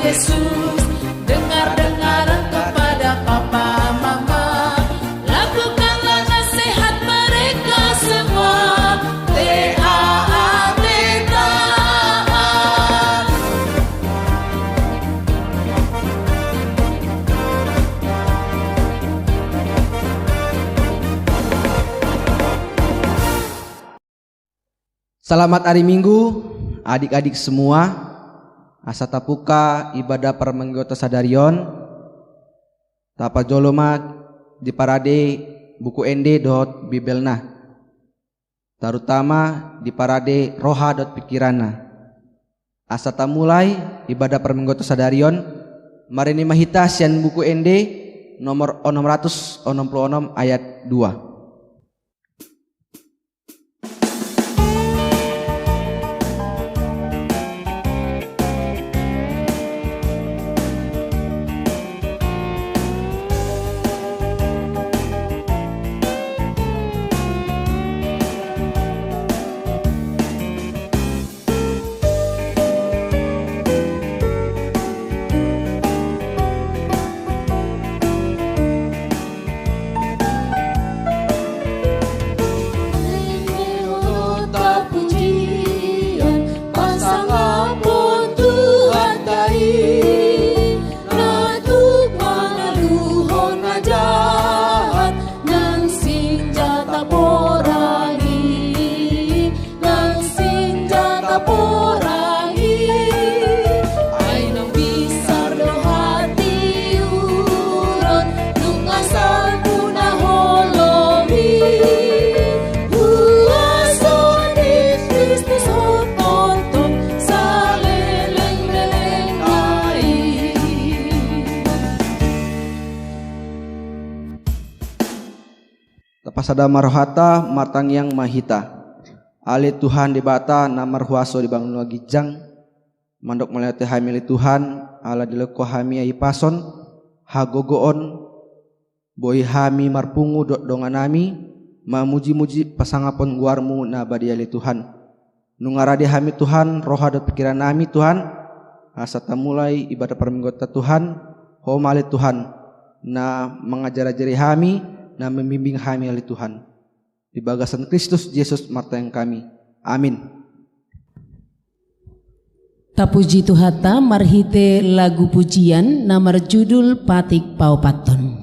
Yesus. Dengar-dengar kepada papa mama, lakukanlah nasihat mereka semua. Taat, taat. Selamat hari Minggu, adik-adik semua. Asa tapuka ibadah permenggota sadarion tapa jolomat di parade buku ende dot bibelna, terutama di parade roha dot pikirana. Asa tamulai ibadah permenggota sadarion marini mahita sian buku ende nomor 666 ayat 2. Pasada marohata matang yang mahita ali Tuhan di bata namar huaso di bangun lagi jang mandok melete hamili Tuhan ala dileko hami ai pason hagogoon boy hami marpungu dot donganami mamuji-muji pasangapon guarmu na badiali Tuhan nungaradi hami Tuhan roha dot pikiran nami Tuhan asa tamulai ibadah permenggota Tuhan homali Tuhan na mengajar-ajari hami na membimbing kami oleh Tuhan di bagasan Kristus Yesus martayang kami. Amin. Tapuji Tuhata marhite lagu pujian namar judul Patik Paupaton.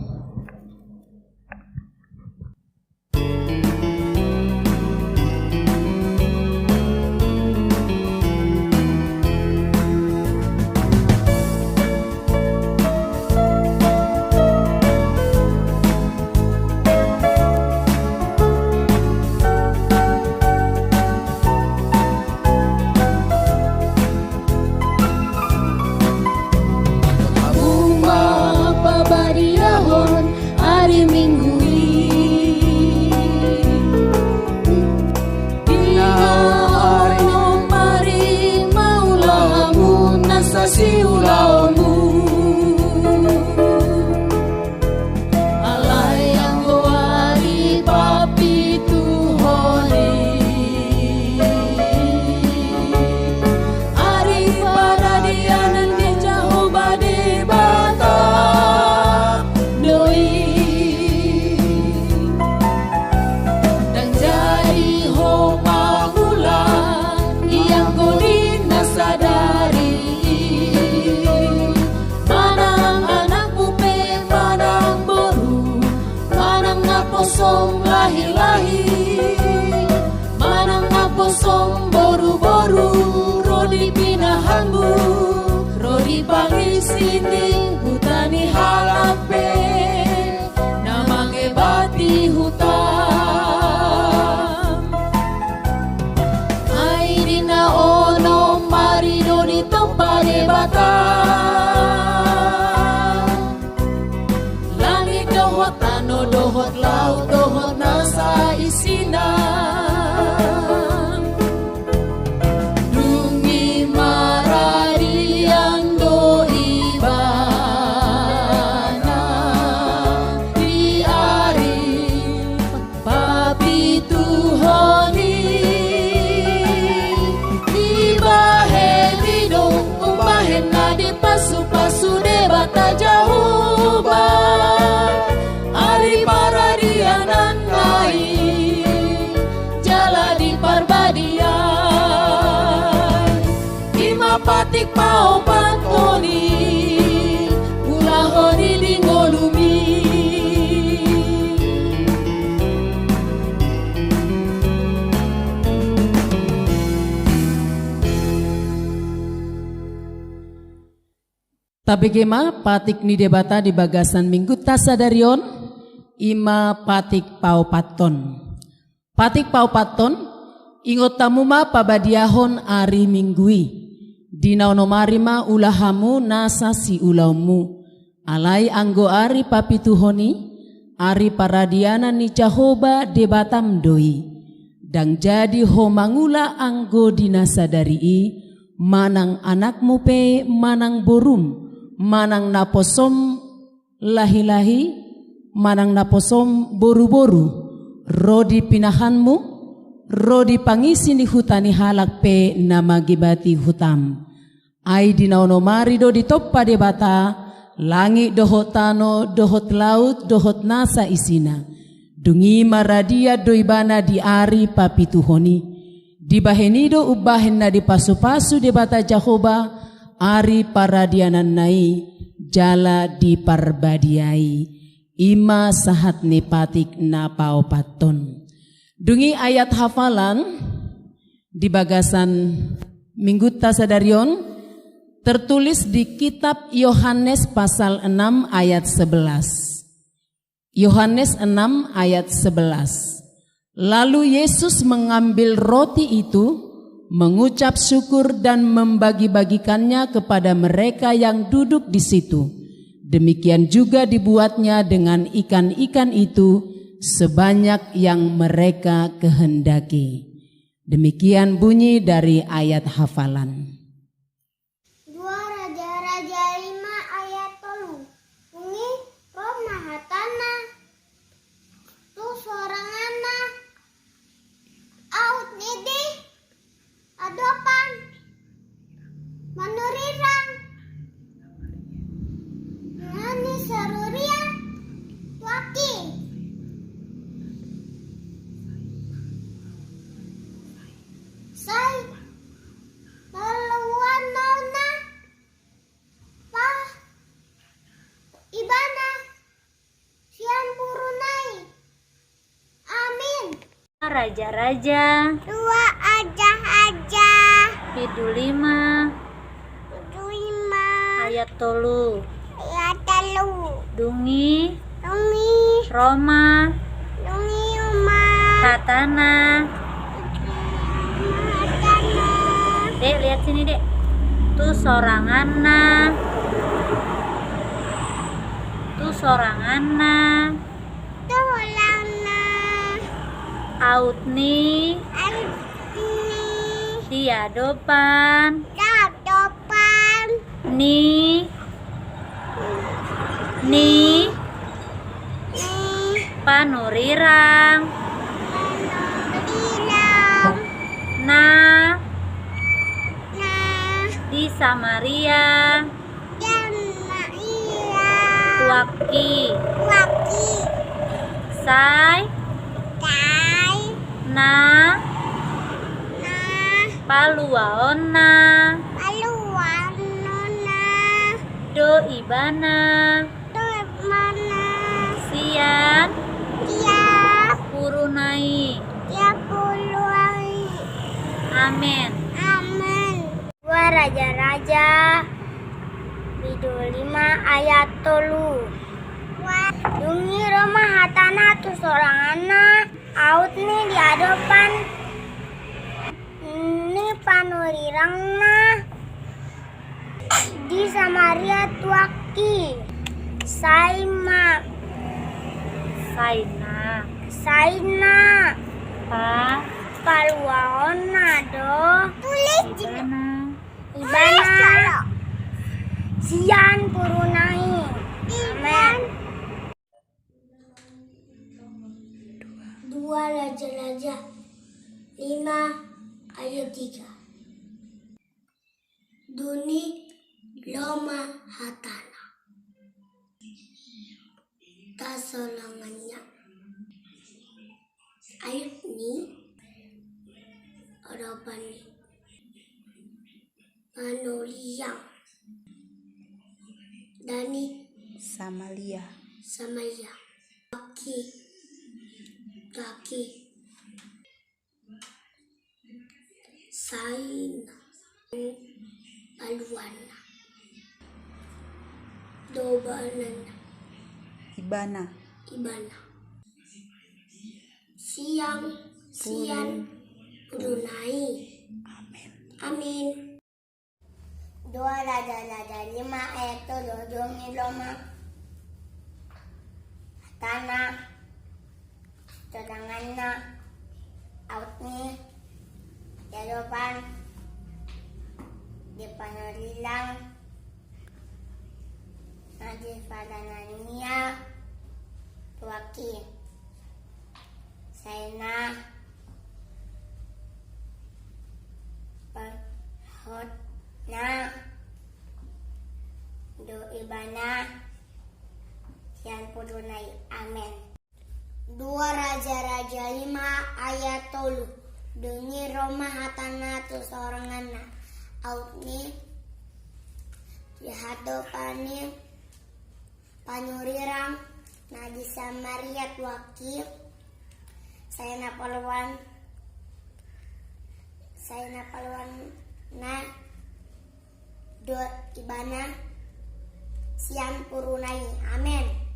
Sini hutani halape namange bati hutan airina ono marido di tempade bata langit dohot tano dohot laut dohot nasa isina Nadi pasu-pasu debata Jahoba Ari paradianan nai Jala di parbadian Ima patik pao pantoni Ulahoni dingolumi Tabegema patik ni debata di bagasan minggu tasadarion ima patik pau paton. Patik pau paton ingot tamuma pabadiahon ari minggui. Dina onomarima ulahamu nasa si ulaumu. Alai anggo ari papituhoni ari paradiana ni Jahoba debatam doi. Dang jadi homangula anggo dinasadari manang anakmu pe manang borum. Manang naposom lahi-lahi, manang naposom boru-boru, rodi pinahanmu, rodi pangisi ni hutani halak pe nama gibati hutam. Ai dinaonomari do ditoppa debata, langit dohot tano, dohot laut, dohot nasa isina. Dungi maradia doibana di ari papituhoni. Dibahenido ubahen na di pasu-pasu debata Jahoba, ari paradianan nai jala di parbadiai ima sahat nepatik na paopaton. Dungi ayat hafalan di bagasan minggu tasadarion tertulis di kitab Yohanes pasal 6 ayat 11. Yohanes 6 ayat 11. Lalu Yesus mengambil roti itu, mengucap syukur dan membagi-bagikannya kepada mereka yang duduk di situ. Demikian juga dibuatnya dengan ikan-ikan itu sebanyak yang mereka kehendaki. Demikian bunyi dari ayat hafalan. 2 Raja-Raja 5 ayat 3. Bungi roh mahatana tu seorang anak out nidi adopan manurirang nani saruria waki sai laluan nona pa ibana sian purunai amin. Raja-raja 2 aja Pidul 5 ayat 3 ayat 3 Dungi dungi Roma dungi uma Hatana. matana Dek lihat sini dek. Tu soranganna tulana Autni arni diadopan dadopan ni ni panurirang ilang na na di Samaria dan ilang tuaki waki sai kai na na paluaonna paluan nona do ibana tuh mana sian tiap purunai. tiap puluhan. Amin. Amin. 2 Raja-Raja Pidul 5 ayat 3. Dungi rumah hatana tu seorang anak out ni diadopan ni panurirangna di Samaria tuaki saima saina Pa paluaona do tulis ibana ibana sian purunai. Amin. 2 Raja-Raja 5 ayat 3. loma hatana tasolangannya ayat ni harapan manoliang dani Samalia. samaya kaki sain paluana dobanan Ibana. ibana siang Brunei. Amin. 2 Raja-Raja 5 ayat 7 Dungi Roma tanah cadanganna outni jawaban di panolilang nadi padanania tuaki saina perhot na do ibana yang pudunai. Amin. 2 Raja-Raja 5 ayat 3 Dungi Roma hatana tu soranganna outni dihadopani panyurirang nadi Samaria wakil saya paluan na do ibana sian purunai. Amin.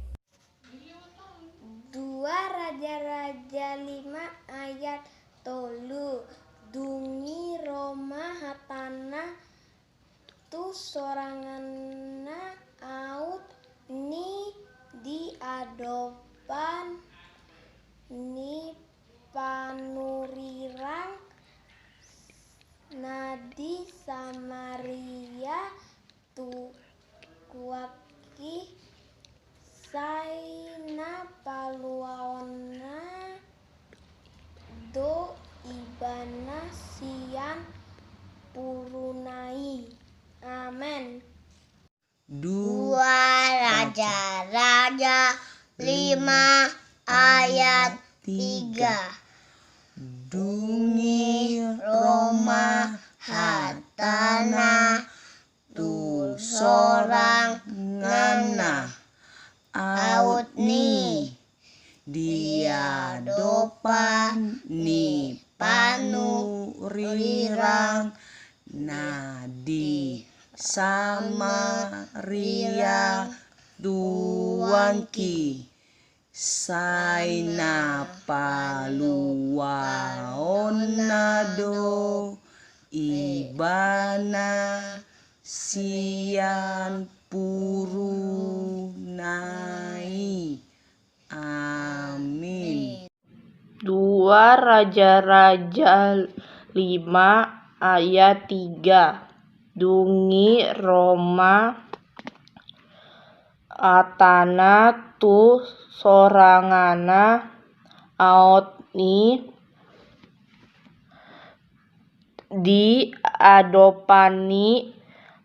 2 Raja-Raja 5 ayat 3 Dungi Roma hatana tu soranganna out ni diadopan ni panurirang nadi Samaria tu kuaki saina paluaona do ibana sian purunai. Amin. 2 Raja-Raja 5 ayat 3 Dungi Roma hatana tu sorang ngana out ni dia dopan ni panurirang nadi Samaria tuanki saina paluaonado ibana sian purunai. Amin. 2 Raja-Raja 5 ayat 3 Dungi Roma atana tu sorangana outni di adopani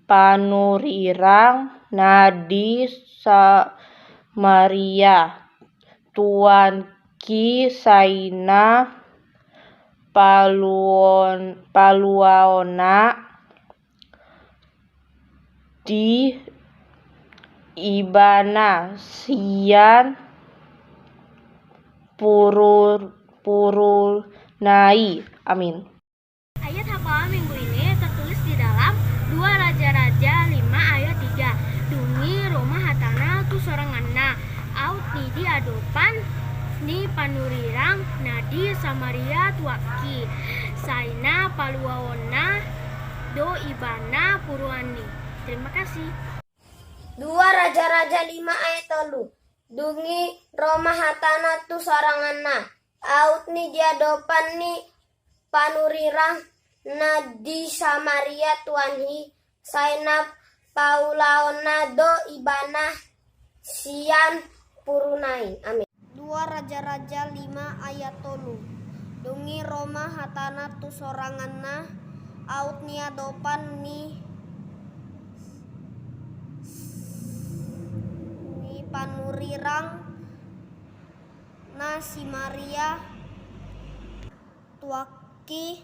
panurirang nadi Samaria tuanki saina paluaona di ibana sian purunai. Amin. Ayat hafalan minggu ini tertulis di dalam 2 Raja-Raja 5 ayat 3 Dungi Roma hatana tu soranganna out ni diadopan ni panurirang nadi Samaria tuaki saina paluaona do ibana puruani. Terima kasih. 2 Raja-Raja 5 ayat 3 Dungi Roma hatana tu soranganna out ni diadopan ni panurirang nadi Samaria tuanhi saina paulaona do ibana sian purunai. Amin. 2 Raja-Raja 5 ayat 3 Dungi Roma hatana tu soranganna out ni adopan ni panurirang na si Maria tuaki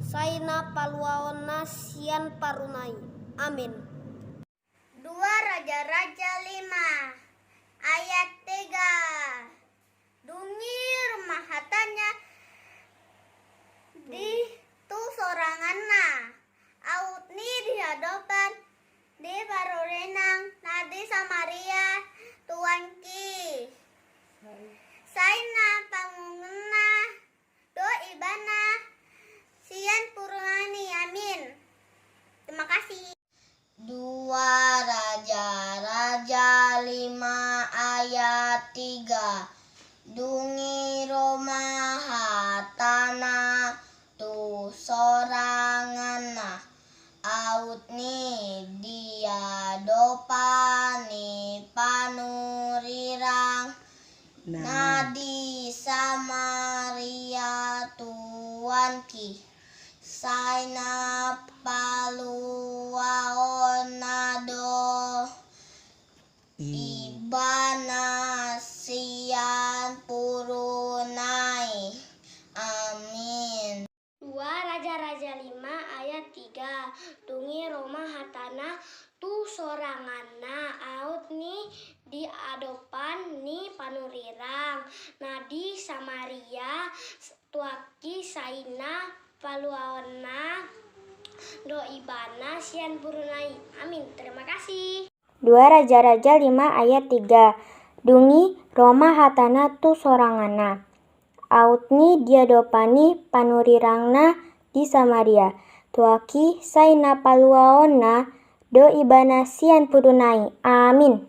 saina paluaonna sian parunai. Amin. 2 Raja-Raja 5 ayat 3. Dungi rumah hatanya di tu soranganna autni di hadapan di parurenang nadi Samaria tuanki saina pangungena do ibana sian purani. Amin. Terima kasih. 2 Raja-Raja 5 ayat 3. Dungi rumah hatana tu soranganna autni dia dopani panurirang nadi Samaria tuanki saina paluaonado ibana sian purunai. Amin. 2 Raja-Raja 5 ayat 3. Dungi Roma hatana tu soranganna aut ni di adopan ni panurirang nadi Samaria tuaki saina paluaona do ibana sian purunai. Amin. Terima kasih. 2 Raja-Raja 5 ayat 3. Dungi Roma hatana tu soranganna autni diadopani panurirangna di Samaria tuaki saina paluaona do ibana sian purunai. Amin.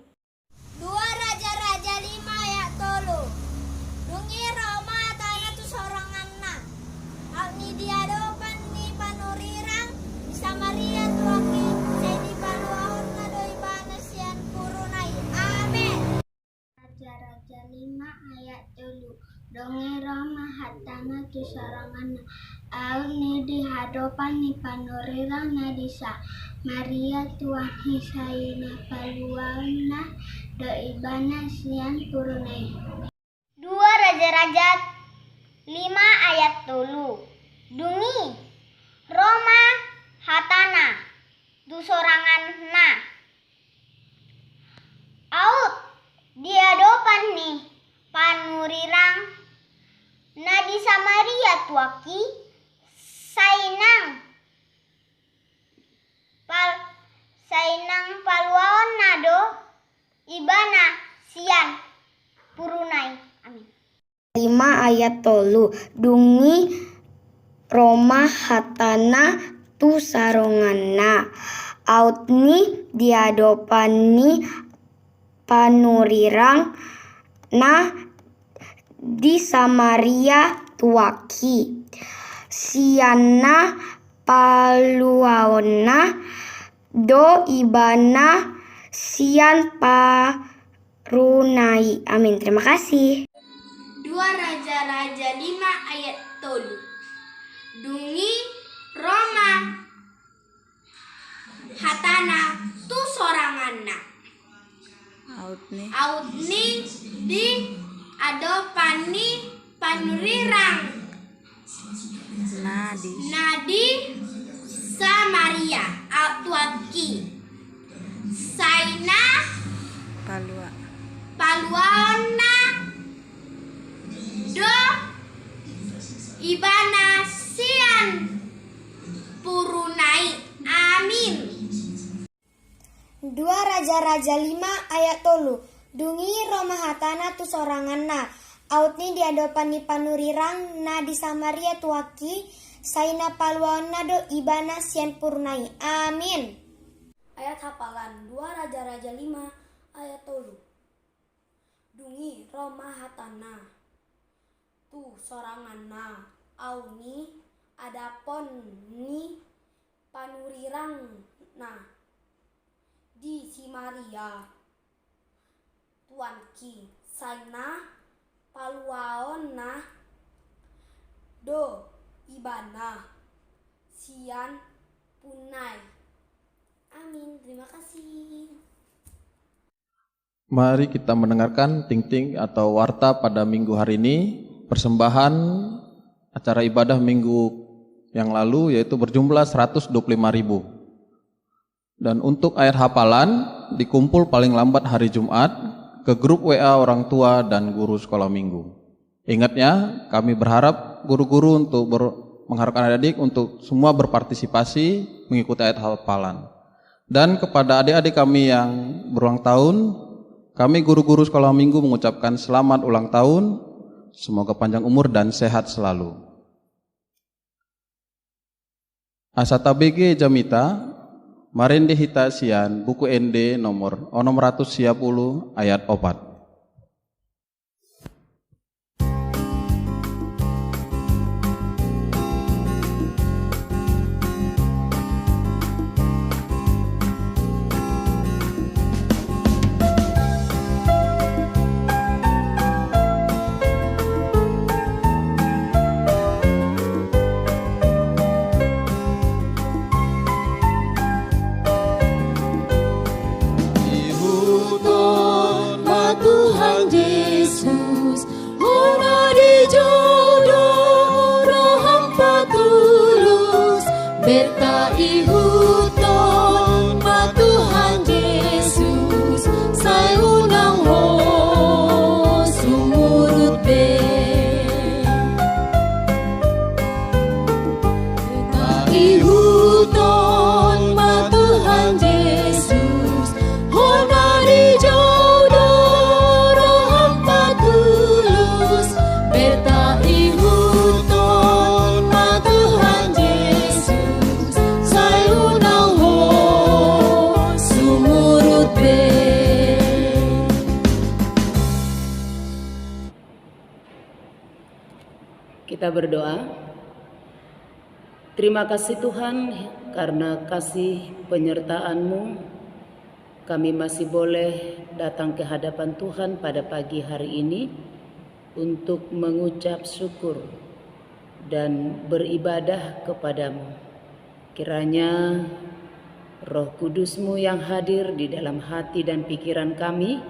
2 Raja-Raja 5 ayat 3. Dungi Roma hatana tu soranganna autni diadopan ni panurirang di Samaria tuaki saini paluaona do ibana sian purunai. Amin. Raja-Raja 5 ayat 3. Donge Roma hatana tu soranganna autni di hadapan ni panurirang na disa Maria tuahi saina paluaona do ibana sian purunai. 2 Raja-Raja 5 ayat 3. Dungi Roma hatana tu soranganna aut diadopan ni panurirang nadi Samaria tuaki sainang paluaona do ibana sian purunai. Amin. 5 ayat 3. Dungi Roma hatana tu saronganna autni diadopani panurirang na di Samaria tuaki siana paluaona do ibana sian parunai. Amin. Terima kasih. 2 Raja-Raja 5 ayat 3. Dungi Roma hatana tu soranganna autni di adopani panurirang nadi Samaria tuaki saina paluaona do ibana sian purunai. Amin. 2 Raja-Raja 5 ayat 3. Dungi Roma hatana tu soranganna autni diadopani panurirang na di Samaria tuaki saina paluaona do ibana sian purunai. Amin. Ayat hafalan 2 Raja-Raja 5 ayat 3. Dungi Roma hatana tu soranganna auni adapon ni panurirang na di Samaria tuanki saina paluaona do ibana sian punai. Amin. Terima kasih. Mari kita mendengarkan ting-ting atau warta pada minggu hari ini, persembahan acara ibadah minggu yang lalu yaitu berjumlah 125.000. Dan untuk ayat hafalan dikumpul paling lambat hari Jumat ke grup WA orang tua dan guru sekolah minggu. Ingatnya, kami berharap guru-guru untuk mengharapkan adik-adik untuk semua berpartisipasi mengikuti ayat hafalan. Dan kepada adik-adik kami yang berulang tahun, kami guru-guru sekolah minggu mengucapkan selamat ulang tahun, semoga panjang umur dan sehat selalu. Asata BG Jamita, Marende Hita Sian, buku ND nomor 610 ayat 4. Kita berdoa. Terima kasih Tuhan karena kasih penyertaan-Mu kami masih boleh datang ke hadapan Tuhan pada pagi hari ini untuk mengucap syukur dan beribadah kepadamu. Kiranya Roh Kudus-Mu yang hadir di dalam hati dan pikiran kami,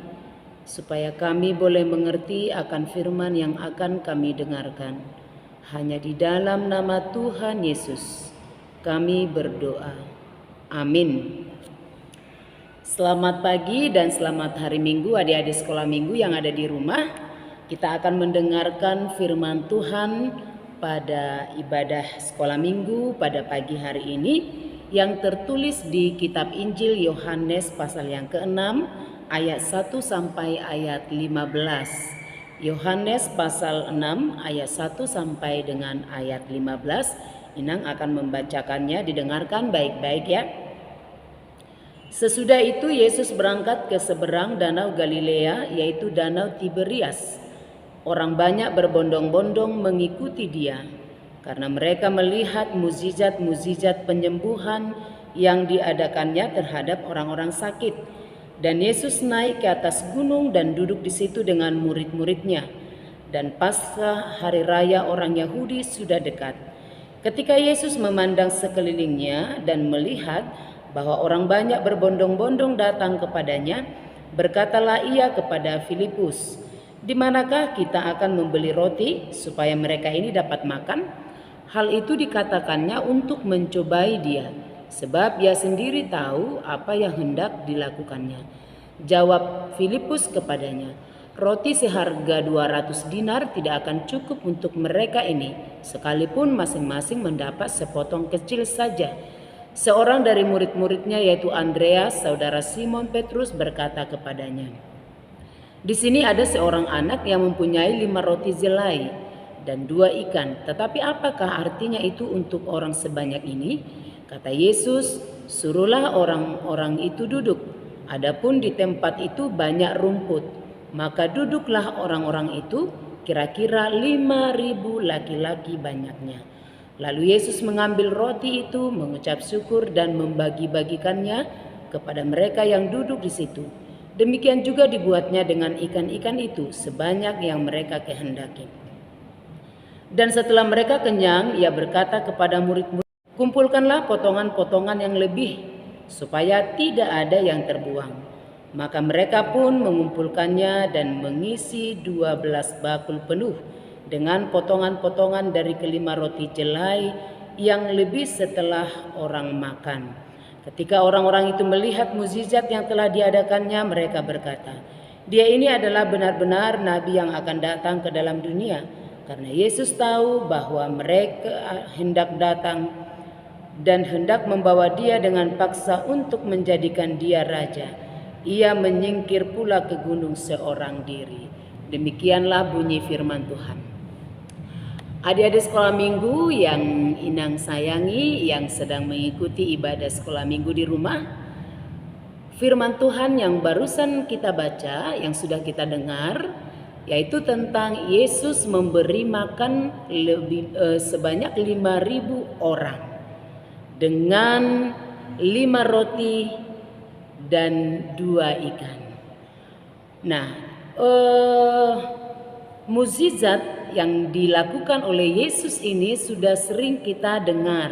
supaya kami boleh mengerti akan firman yang akan kami dengarkan. Hanya di dalam nama Tuhan Yesus kami berdoa. Amin. Selamat pagi dan selamat hari Minggu adik-adik sekolah minggu yang ada di rumah. Kita akan mendengarkan firman Tuhan pada ibadah sekolah minggu pada pagi hari ini yang tertulis di kitab Injil Yohanes pasal yang ke-6 ayat 1 sampai ayat 15. Yohanes pasal 6 ayat 1 sampai dengan ayat 15. Inang akan membacakannya, didengarkan baik-baik ya. Sesudah itu Yesus berangkat ke seberang danau Galilea, yaitu danau Tiberias. Orang banyak berbondong-bondong mengikuti dia, karena mereka melihat mukjizat-mukjizat penyembuhan yang diadakannya terhadap orang-orang sakit. Dan Yesus naik ke atas gunung dan duduk di situ dengan murid-muridnya. Dan Paskah hari raya orang Yahudi sudah dekat. Ketika Yesus memandang sekelilingnya dan melihat bahwa orang banyak berbondong-bondong datang kepadanya, berkatalah ia kepada Filipus, "Di manakah kita akan membeli roti supaya mereka ini dapat makan?" Hal itu dikatakannya untuk mencobai dia, sebab ia sendiri tahu apa yang hendak dilakukannya. Jawab Filipus kepadanya, "Roti seharga 200 dinar tidak akan cukup untuk mereka ini, sekalipun masing-masing mendapat sepotong kecil saja." Seorang dari murid-muridnya yaitu Andreas, saudara Simon Petrus, berkata kepadanya, "Di sini ada seorang anak yang mempunyai 5 roti zelai dan 2 ikan, tetapi apakah artinya itu untuk orang sebanyak ini?" Kata Yesus, "Suruhlah orang-orang itu duduk. Adapun di tempat itu banyak rumput, maka duduklah orang-orang itu, kira-kira 5.000 laki-laki banyaknya." Lalu Yesus mengambil roti itu, mengucap syukur dan membagi-bagikannya kepada mereka yang duduk di situ. Demikian juga dibuatnya dengan ikan-ikan itu, sebanyak yang mereka kehendaki. Dan setelah mereka kenyang, ia berkata kepada murid-murid, "Kumpulkanlah potongan-potongan yang lebih, supaya tidak ada yang terbuang." Maka mereka pun mengumpulkannya dan mengisi 12 bakul penuh dengan potongan-potongan dari kelima roti jelai yang lebih setelah orang makan. Ketika orang-orang itu melihat mukjizat yang telah diadakannya, mereka berkata, "Dia ini adalah benar-benar nabi yang akan datang ke dalam dunia." Karena Yesus tahu bahwa mereka hendak datang dan hendak membawa dia dengan paksa untuk menjadikan dia raja, ia menyingkir pula ke gunung seorang diri. Demikianlah bunyi firman Tuhan. Adik-adik sekolah minggu yang Inang sayangi, yang sedang mengikuti ibadah sekolah minggu di rumah, firman Tuhan yang barusan kita baca, yang sudah kita dengar, yaitu tentang Yesus memberi makan sebanyak 5.000 orang dengan 5 roti dan 2 ikan. Nah, mukjizat yang dilakukan oleh Yesus ini sudah sering kita dengar.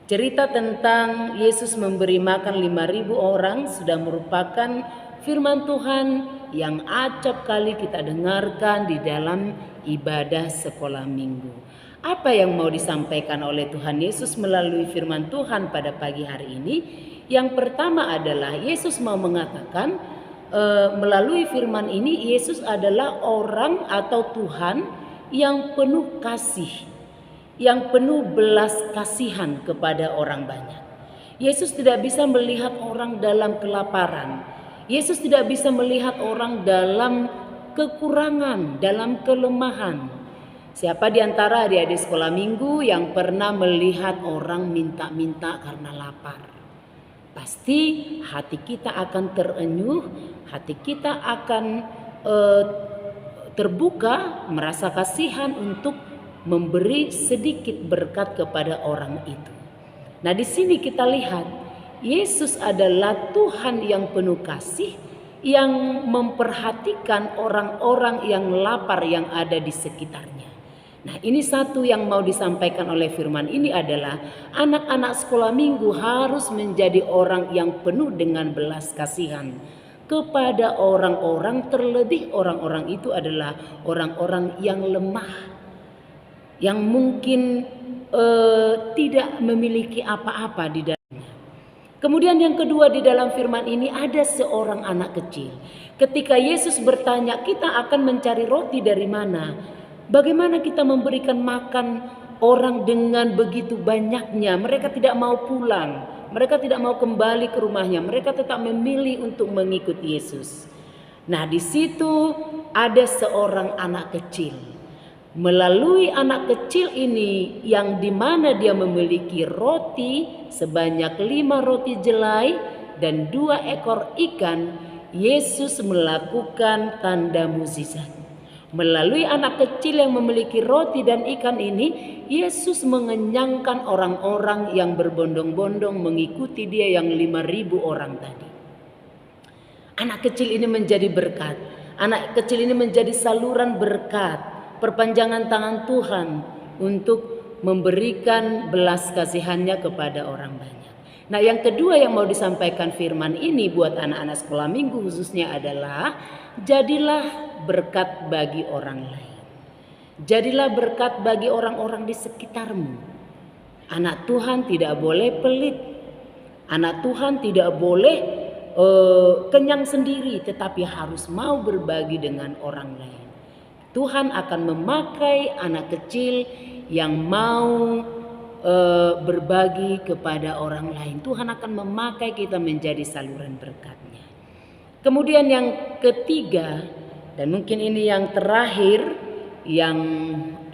Cerita tentang Yesus memberi makan 5.000 orang sudah merupakan firman Tuhan yang acap kali kita dengarkan di dalam ibadah sekolah minggu. Apa yang mau disampaikan oleh Tuhan Yesus melalui firman Tuhan pada pagi hari ini? Yang pertama adalah Yesus mau mengatakan melalui firman ini, Yesus adalah orang atau Tuhan yang penuh kasih, yang penuh belas kasihan kepada orang banyak. Yesus tidak bisa melihat orang dalam kelaparan. Yesus tidak bisa melihat orang dalam kekurangan, dalam kelemahan. Siapa di antara adik-adik sekolah minggu yang pernah melihat orang minta-minta karena lapar? Pasti hati kita akan terenyuh, hati kita akan terbuka, merasa kasihan untuk memberi sedikit berkat kepada orang itu. Nah, di sini kita lihat Yesus adalah Tuhan yang penuh kasih, yang memperhatikan orang-orang yang lapar yang ada di sekitarnya. Nah, ini satu yang mau disampaikan oleh firman ini adalah anak-anak sekolah minggu harus menjadi orang yang penuh dengan belas kasihan kepada orang-orang, terlebih orang-orang itu adalah orang-orang yang lemah, yang mungkin tidak memiliki apa-apa di dalamnya. Kemudian yang kedua, di dalam firman ini ada seorang anak kecil. Ketika Yesus bertanya, kita akan mencari roti dari mana? Bagaimana kita memberikan makan orang dengan begitu banyaknya? Mereka tidak mau pulang, mereka tidak mau kembali ke rumahnya, mereka tetap memilih untuk mengikuti Yesus. Nah, di situ ada seorang anak kecil. Melalui anak kecil ini yang dimana dia memiliki roti sebanyak 5 roti jelai dan 2 ekor ikan, Yesus melakukan tanda mukjizat. Melalui anak kecil yang memiliki roti dan ikan ini, Yesus mengenyangkan orang-orang yang berbondong-bondong mengikuti dia, yang 5.000 orang tadi. Anak kecil ini menjadi berkat. Anak kecil ini menjadi saluran berkat, perpanjangan tangan Tuhan untuk memberikan belas kasihannya kepada orang banyak. Nah, yang kedua yang mau disampaikan firman ini buat anak-anak sekolah minggu khususnya adalah jadilah berkat bagi orang lain. Jadilah berkat bagi orang-orang di sekitarmu. Anak Tuhan tidak boleh pelit. Anak Tuhan tidak boleh kenyang sendiri, tetapi harus mau berbagi dengan orang lain. Tuhan akan memakai anak kecil yang mau berbagi kepada orang lain. Tuhan akan memakai kita menjadi saluran berkatnya. Kemudian yang ketiga, dan mungkin ini yang terakhir yang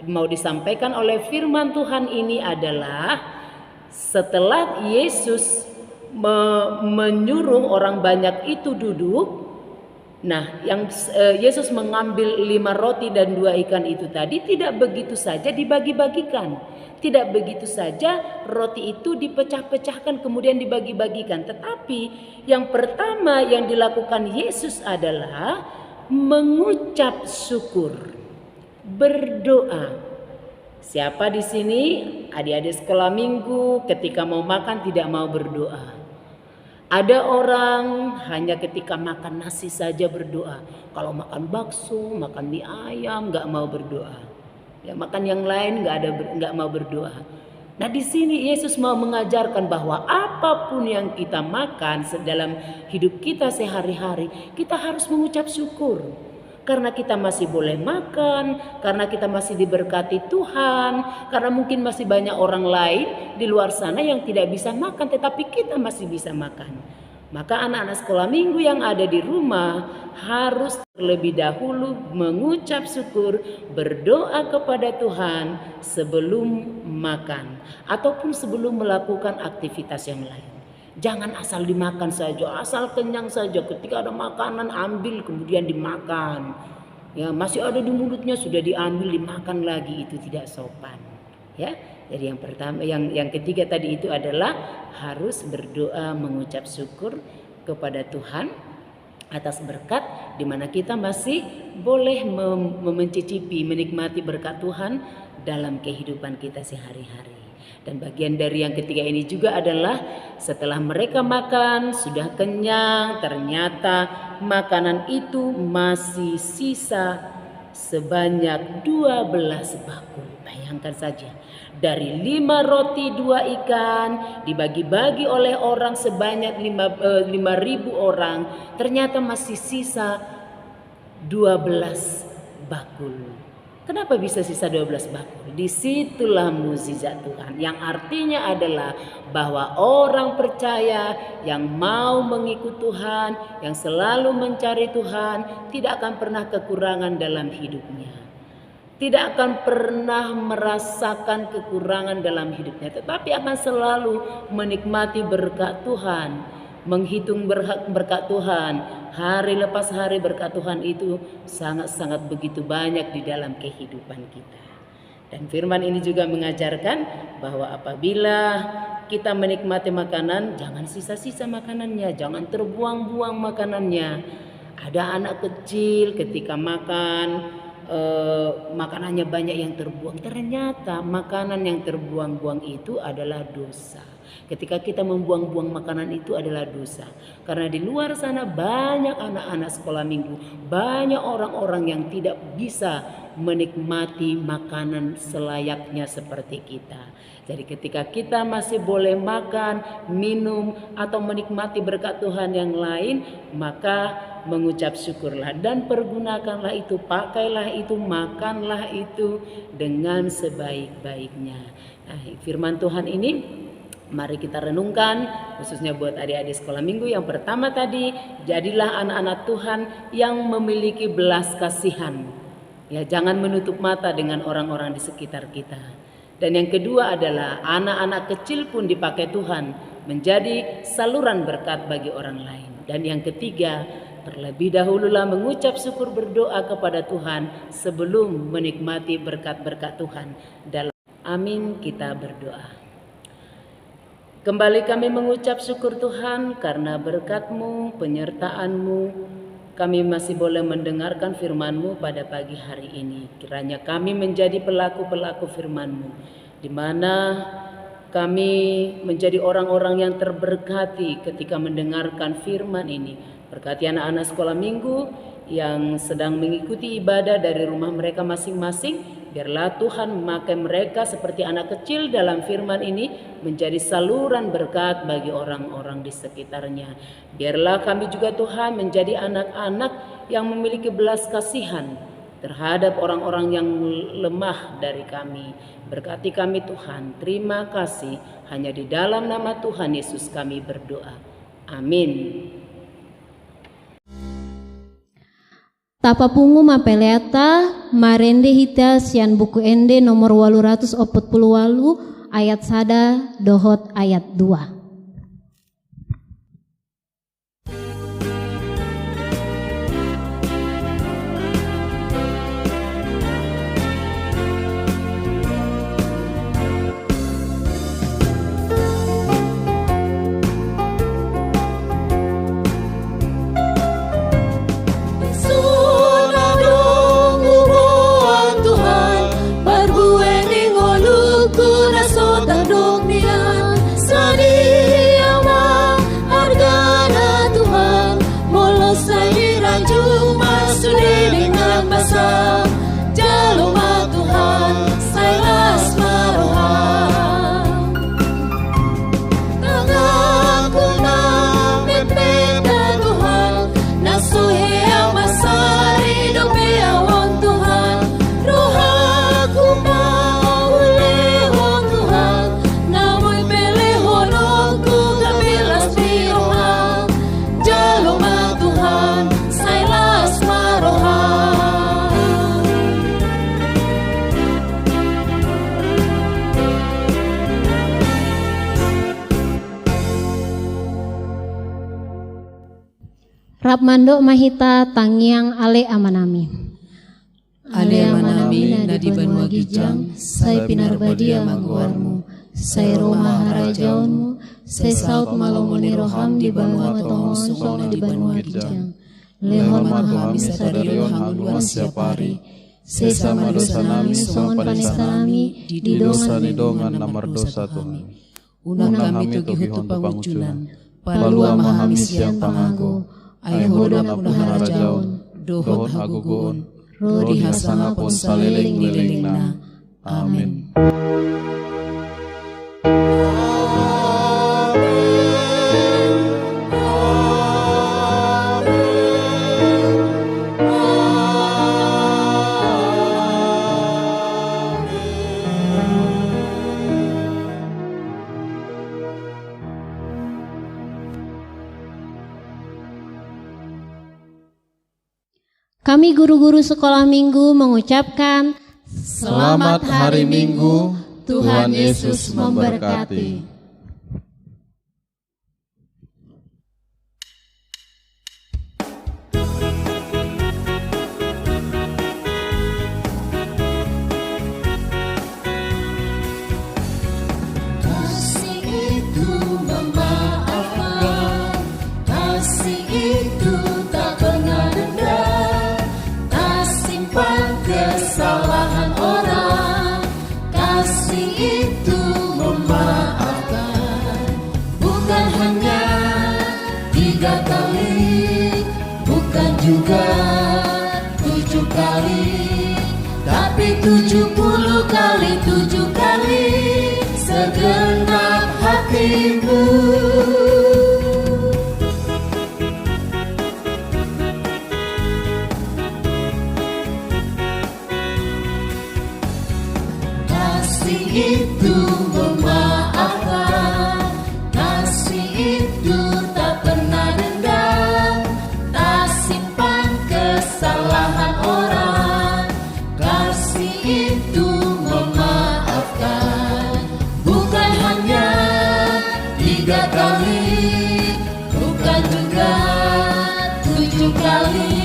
mau disampaikan oleh firman Tuhan ini adalah setelah Yesus menyuruh orang banyak itu duduk. Nah, yang Yesus mengambil 5 roti dan 2 ikan itu tadi tidak begitu saja dibagi-bagikan. Tidak begitu saja roti itu dipecah-pecahkan kemudian dibagi-bagikan. Tetapi yang pertama yang dilakukan Yesus adalah mengucap syukur, berdoa. Siapa di sini adik-adik sekolah minggu ketika mau makan tidak mau berdoa? Ada orang hanya ketika makan nasi saja berdoa. Kalau makan bakso, makan mie ayam nggak mau berdoa. Ya, makan yang lain nggak mau berdoa. Nah, di sini Yesus mau mengajarkan bahwa apapun yang kita makan dalam hidup kita sehari-hari, kita harus mengucap syukur. Karena kita masih boleh makan, karena kita masih diberkati Tuhan, karena mungkin masih banyak orang lain di luar sana yang tidak bisa makan, tetapi kita masih bisa makan. Maka anak-anak sekolah minggu yang ada di rumah harus terlebih dahulu mengucap syukur, berdoa kepada Tuhan sebelum makan ataupun sebelum melakukan aktivitas yang lain. Jangan asal dimakan saja, asal kenyang saja. Ketika ada makanan ambil kemudian dimakan. Ya, masih ada di mulutnya sudah diambil dimakan lagi, itu tidak sopan. Ya. Jadi yang pertama, yang ketiga tadi itu adalah harus berdoa mengucap syukur kepada Tuhan atas berkat di mana kita masih boleh mencicipi, menikmati berkat Tuhan dalam kehidupan kita sehari-hari. Dan bagian dari yang ketiga ini juga adalah setelah mereka makan sudah kenyang, ternyata makanan itu masih sisa sebanyak 12 bakul. Bayangkan saja, dari 5 roti 2 ikan dibagi-bagi oleh orang sebanyak 5.000 orang, ternyata masih sisa 12 bakul. Kenapa bisa sisa 12 bakul? Disitulah mukjizat Tuhan, yang artinya adalah bahwa orang percaya yang mau mengikut Tuhan, yang selalu mencari Tuhan, tidak akan pernah kekurangan dalam hidupnya. Tidak akan pernah merasakan kekurangan dalam hidupnya, tetapi akan selalu menikmati berkat Tuhan, menghitung berkat Tuhan. Hari lepas hari berkat Tuhan itu sangat-sangat begitu banyak di dalam kehidupan kita. Dan firman ini juga mengajarkan bahwa apabila kita menikmati makanan, jangan sisa-sisa makanannya, jangan terbuang-buang makanannya. Ada anak kecil ketika makan, makanannya banyak yang terbuang. Ternyata makanan yang terbuang-buang itu adalah dosa. Ketika kita membuang-buang makanan itu adalah dosa. Karena di luar sana banyak anak-anak sekolah minggu, banyak orang-orang yang tidak bisa menikmati makanan selayaknya seperti kita. Jadi ketika kita masih boleh makan, minum, atau menikmati berkat Tuhan yang lain, maka mengucap syukurlah dan pergunakanlah itu, pakailah itu, makanlah itu dengan sebaik-baiknya. Nah, firman Tuhan ini mari kita renungkan, khususnya buat adik-adik sekolah minggu. Yang pertama tadi, jadilah anak-anak Tuhan yang memiliki belas kasihan. Ya, jangan menutup mata dengan orang-orang di sekitar kita. Dan yang kedua adalah anak-anak kecil pun dipakai Tuhan menjadi saluran berkat bagi orang lain. Dan yang ketiga, terlebih dahululah mengucap syukur, berdoa kepada Tuhan sebelum menikmati berkat-berkat Tuhan. Amin, kita berdoa. Kembali kami mengucap syukur Tuhan karena berkat-Mu, penyertaan-Mu, kami masih boleh mendengarkan firman-Mu pada pagi hari ini. Kiranya kami menjadi pelaku-pelaku firman-Mu, di mana kami menjadi orang-orang yang terberkati ketika mendengarkan firman ini. Berkati anak-anak sekolah minggu yang sedang mengikuti ibadah dari rumah mereka masing-masing. Biarlah Tuhan memakai mereka seperti anak kecil dalam firman ini menjadi saluran berkat bagi orang-orang di sekitarnya. Biarlah kami juga Tuhan menjadi anak-anak yang memiliki belas kasihan terhadap orang-orang yang lemah dari kami. Berkati kami Tuhan. Terima kasih. Hanya di dalam nama Tuhan Yesus kami berdoa. Amin. Tapa pungu mapeleata marende hita sian buku ende nomor 848 ayat sada dohot ayat 2. Sadi Rapmando mahita tangiang ale amanami. Ale amanami na di banua gijang, say pinarbadia mangguarmu, say roma harajaunmu, say saut malomoni roham di banua tongon song di banua gijang. Lehor mahami sadarion hanguan siapari, say sama dosa nami songon panesta nami, di dosa ni dongan namar dosa Tuhan. Unang kami tugi hutu panguculan, palua mahami siang pangago, ay hodan aku harajaun, dohot hagugon, rodi hasanga pon saleling-liling na. Amin. Kami guru-guru sekolah minggu mengucapkan Selamat hari Minggu, Tuhan Yesus memberkati. Kasih itu memaafkan, kasih itu tak pernah dendam, tak simpan kesalahan orang. Kasih itu memaafkan, bukan hanya 3 kali, bukan juga 7 kali, tapi 70 kali 7 kali segenap hatimu. Kasih itu memaafkan, kasih itu tak pernah dendam, tak simpan kesalahan orang. Kasih itu memaafkan, bukan hanya 3 kali, bukan juga 7 kali,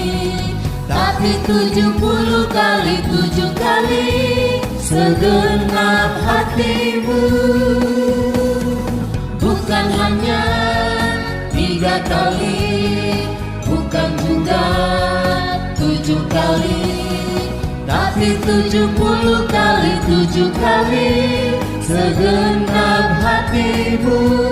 tapi 70 kali 7 kali segenap hatimu. Bukan hanya 3 kali, bukan juga 7 kali, tapi 70 kali 7 kali segenap hatimu.